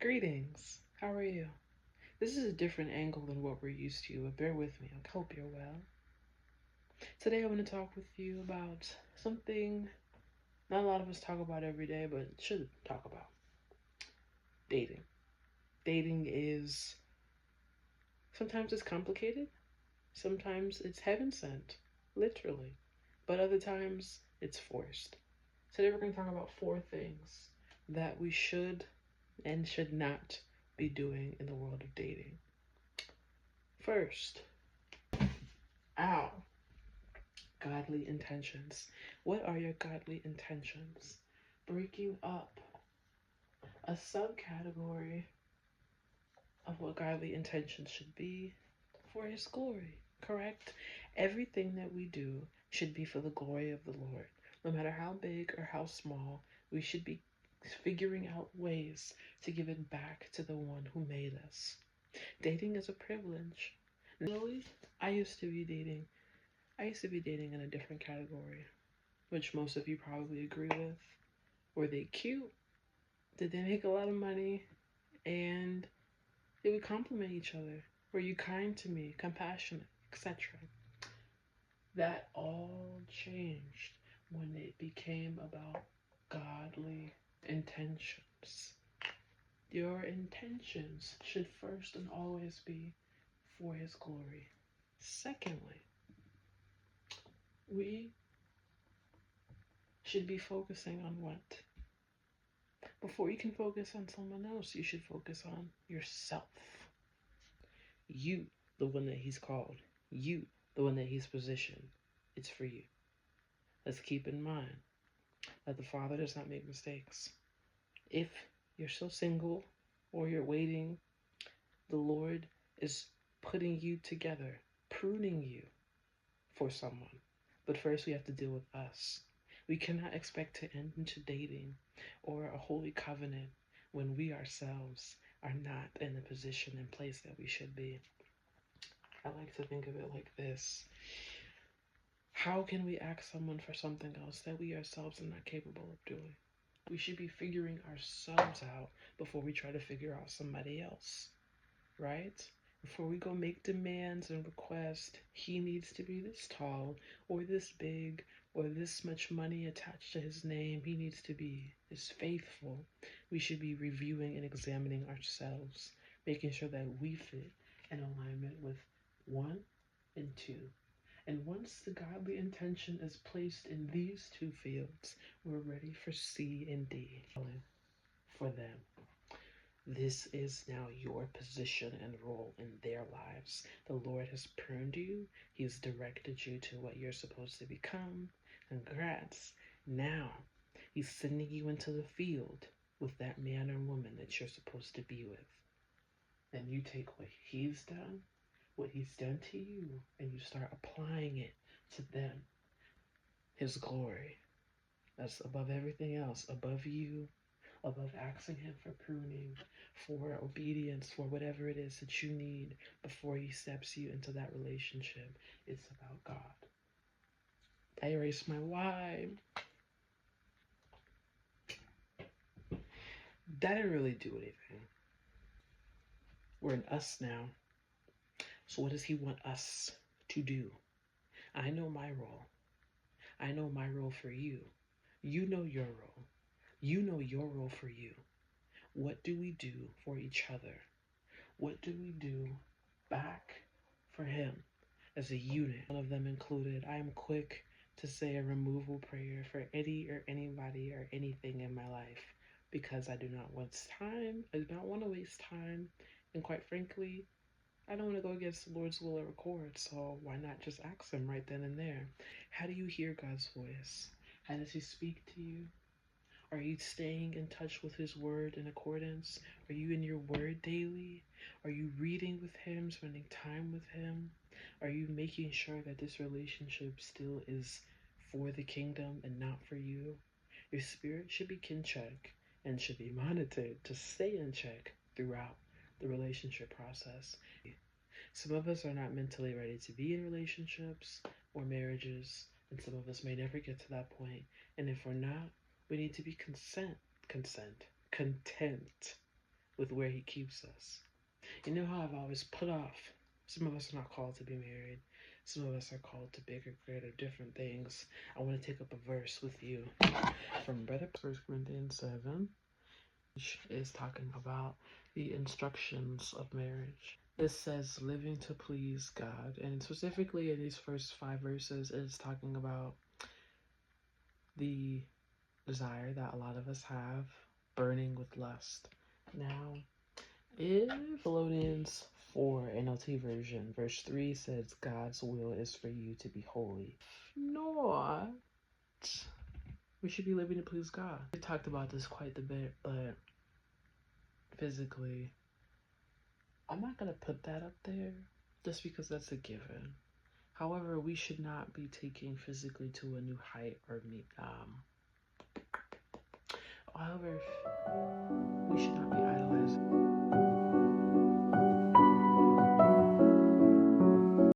Greetings. How are you? This is a different angle than what we're used to, but bear with me. I hope you're well. Today I want to talk with you about something not a lot of us talk about every day, but should talk about. Dating. Dating is sometimes it's complicated, sometimes it's heaven sent, literally, but other times it's forced. Today we're going to talk about 4 things that we should and should not be doing in the world of dating. First, godly intentions. What are your godly intentions? Breaking up a subcategory of what godly intentions should be for His glory, correct? Everything that we do should be for the glory of the Lord. No matter how big or how small, we should be figuring out ways to give it back to the one who made us. Dating is a privilege. Really, I used to be dating in a different category, which most of you probably agree with. Were they cute? Did they make a lot of money? And they would compliment each other. Were you kind to me, compassionate, etc.? That all changed when it became about godly intentions. Your intentions should first and always be for His glory. Secondly, we should be focusing on what? Before you can focus on someone else, you should focus on yourself. You, the one that He's called. You, the one that He's positioned. It's for you. Let's keep in mind that the Father does not make mistakes. If you're still single or you're waiting, the Lord is putting you together, pruning you for someone. But first we have to deal with us. We cannot expect to end into dating or a holy covenant when we ourselves are not in the position and place that we should be. I like to think of it like this. How can we ask someone for something else that we ourselves are not capable of doing? We should be figuring ourselves out before we try to figure out somebody else, right? Before we go make demands and requests, he needs to be this tall or this big or this much money attached to his name. He needs to be this faithful. We should be reviewing and examining ourselves, making sure that we fit in alignment with 1 and 2. And once the godly intention is placed in these 2 fields, we're ready for C and D for them. This is now your position and role in their lives. The Lord has pruned you. He's directed you to what you're supposed to become. Congrats. Now, He's sending you into the field with that man or woman that you're supposed to be with. Then you take what He's done, what He's done to you, and you start applying it to them. His glory. That's above everything else, above you, above asking Him for pruning, for obedience, for whatever it is that you need before He steps you into that relationship. It's about God. I erased my Y. That didn't really do anything. We're in us now. So what does He want us to do? I know my role. I know my role for you. You know your role. You know your role for you. What do we do for each other? What do we do back for Him as a unit? One of them included, I am quick to say a removal prayer for any or anybody or anything in my life because I do not waste time. I do not want to waste time. And quite frankly, I don't want to go against the Lord's will or accord, so why not just ask Him right then and there? How do you hear God's voice? How does He speak to you? Are you staying in touch with His word in accordance? Are you in your word daily? Are you reading with Him, spending time with Him? Are you making sure that this relationship still is for the kingdom and not for you? Your spirit should be in check and should be monitored to stay in check throughout the relationship process. Some of us are not mentally ready to be in relationships or marriages, and some of us may never get to that point. And if we're not, we need to be content with where he keeps us. You know how I've always put off? Some of us are not called to be married. Some of us are called to bigger, greater, different things. I want to take up a verse with you from Brother 1 Corinthians 7, which is talking about the instructions of marriage. This says living to please God. And specifically in these first 5 verses, it's talking about the desire that a lot of us have, burning with lust. Now, in Philippians 4 NLT version, verse 3 says, God's will is for you to be holy. Not, we should be living to please God. We talked about this quite a bit, but physically, I'm not going to put that up there just because that's a given. However, we should not be taking physically to a new height or however, we should not be idolizing